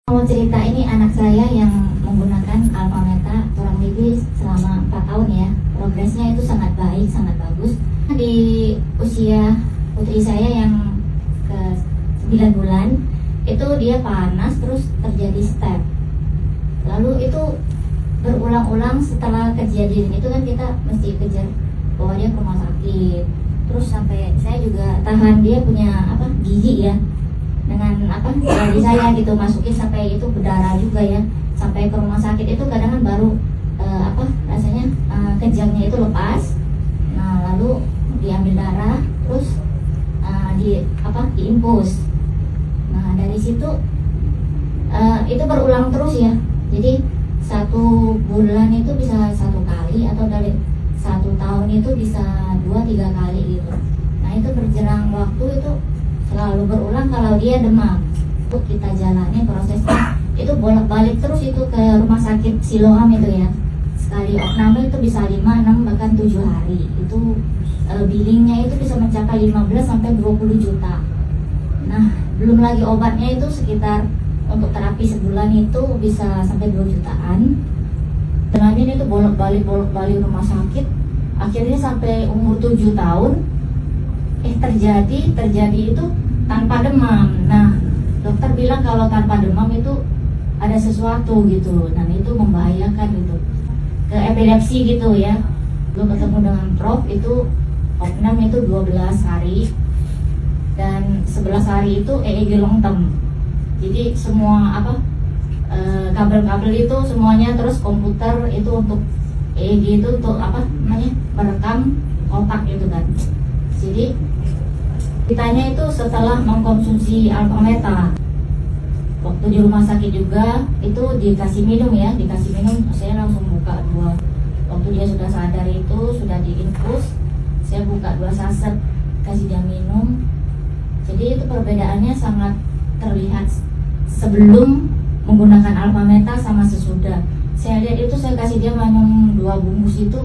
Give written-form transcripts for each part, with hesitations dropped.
Mau cerita ini anak saya yang menggunakan Alpha Meta kurang lebih selama 4 tahun ya. Progresnya itu sangat baik, sangat bagus. Di usia putri saya yang ke 9 bulan, itu dia panas terus terjadi step. Lalu itu berulang-ulang. Setelah kejadian itu kan kita mesti kejar bawa dia ke rumah sakit. Terus sampai saya juga tahan dia punya gigi ya, dengan di saya gitu, masukin sampai itu berdarah juga ya, sampai ke rumah sakit itu kadang kan baru rasanya kejangnya itu lepas. Nah lalu diambil darah terus diinfus. Nah dari situ itu berulang terus ya, jadi 1 bulan itu bisa 1 kali, atau dari 1 tahun itu bisa 2-3 kali gitu. Nah itu berjerang waktu itu selalu berulang. Kalau dia demam, itu kita jalani prosesnya, itu bolak-balik terus itu ke rumah sakit Siloam itu ya. Sekali opname itu bisa 5, 6, bahkan 7 hari. Itu billingnya itu bisa mencapai 15-20 juta. Nah belum lagi obatnya itu sekitar untuk terapi sebulan itu bisa sampai 2 jutaan. Dengan itu bolak-balik rumah sakit, akhirnya sampai umur 7 tahun terjadi itu tanpa demam. Nah dokter bilang kalau tanpa demam itu ada sesuatu gitu, dan itu membahayakan gitu, ke epilepsi gitu ya. Belum ketemu dengan Prof itu opnam itu 12 hari, dan 11 hari itu EEG long term. Jadi semua kabel-kabel itu semuanya, terus komputer itu untuk EEG itu untuk merekam otak gitu kan. Jadi ditanya itu setelah mengkonsumsi Alpha Meta, waktu di rumah sakit juga itu dikasih minum ya, saya langsung buka 2. Waktu dia sudah sadar itu sudah diinfus, saya buka 2 saset kasih dia minum. Jadi itu perbedaannya sangat terlihat sebelum menggunakan Alpha Meta sama sesudah. Saya lihat itu saya kasih dia minum 2 bungkus itu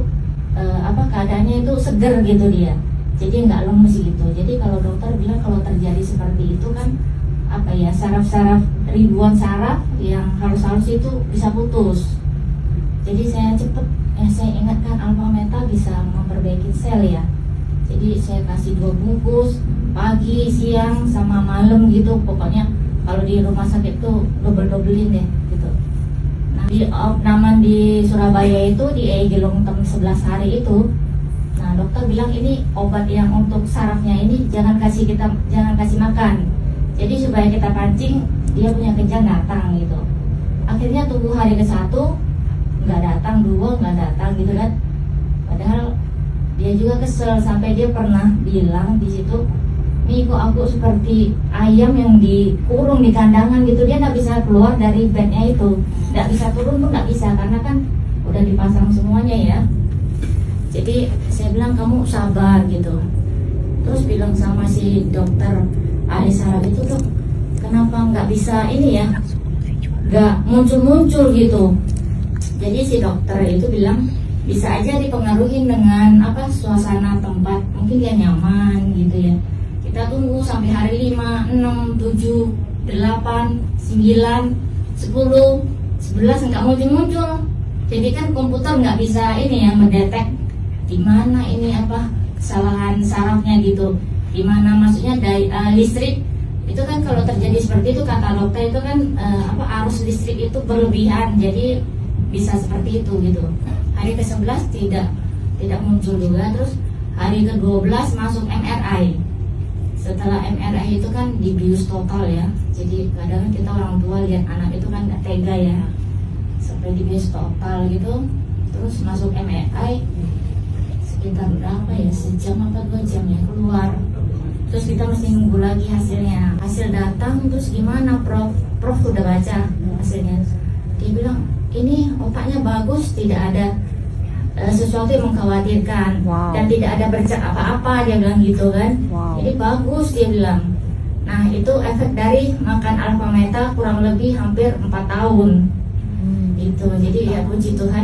keadaannya itu seger gitu dia, jadi nggak lemes gitu. Jadi kalau dokter bilang kalau terjadi seperti itu kan saraf-saraf, ribuan saraf yang halus-halus itu bisa putus. Jadi saya saya ingatkan Alpha Meta bisa memperbaiki sel ya. Jadi saya kasih 2 bungkus pagi, siang, sama malam gitu. Pokoknya kalau di rumah sakit tuh double-doublein deh gitu. Nah di opnaman di Surabaya itu di EEG long term 11 hari itu, nah dokter bilang ini obat yang untuk sarafnya ini jangan kasih makan. Jadi supaya kita pancing dia punya kejang datang gitu. Akhirnya tunggu hari ke-1 nggak datang, 2 nggak datang gitu kan. Padahal dia juga kesel, sampai dia pernah bilang di situ, "Nih kok aku seperti ayam yang dikurung di kandangan gitu." Dia nggak bisa keluar dari bednya itu, nggak bisa turun pun nggak bisa, karena kan udah dipasang semuanya ya. Jadi saya bilang kamu sabar gitu. Terus bilang sama si dokter ahli saraf itu, "Dok, kenapa nggak bisa ini ya, nggak muncul gitu?" Jadi si dokter itu bilang bisa aja dipengaruhi dengan suasana tempat, mungkin dia nyaman gitu ya. Kita tunggu sampai hari 5, 6, 7, 8, 9, 10, 11 nggak muncul. Jadi kan komputer nggak bisa ini ya mendetek di mana ini kesalahan sarafnya gitu, di mana maksudnya listrik itu kan kalau terjadi seperti itu kata dokter itu kan arus listrik itu berlebihan, jadi bisa seperti itu gitu. Hari ke-11 tidak muncul juga. Terus hari ke-12 masuk MRI. Setelah MRI itu kan dibius total ya. Jadi kadang kita orang tua lihat anak itu kan nggak tega ya, sampai dibius total gitu. Terus masuk MRI sekitar berapa ya, sejam apa 2 jam ya keluar. Terus kita mesti nunggu lagi hasilnya. Hasil datang terus gimana Prof udah baca hasilnya. Dia bilang ini otaknya bagus, tidak ada sesuatu yang mengkhawatirkan. Wow. Dan tidak ada bercak apa-apa, dia bilang gitu kan. Wow. Jadi bagus dia bilang. Nah itu efek dari makan Alpha Meta kurang lebih hampir 4 tahun gitu. Jadi ya puji Tuhan.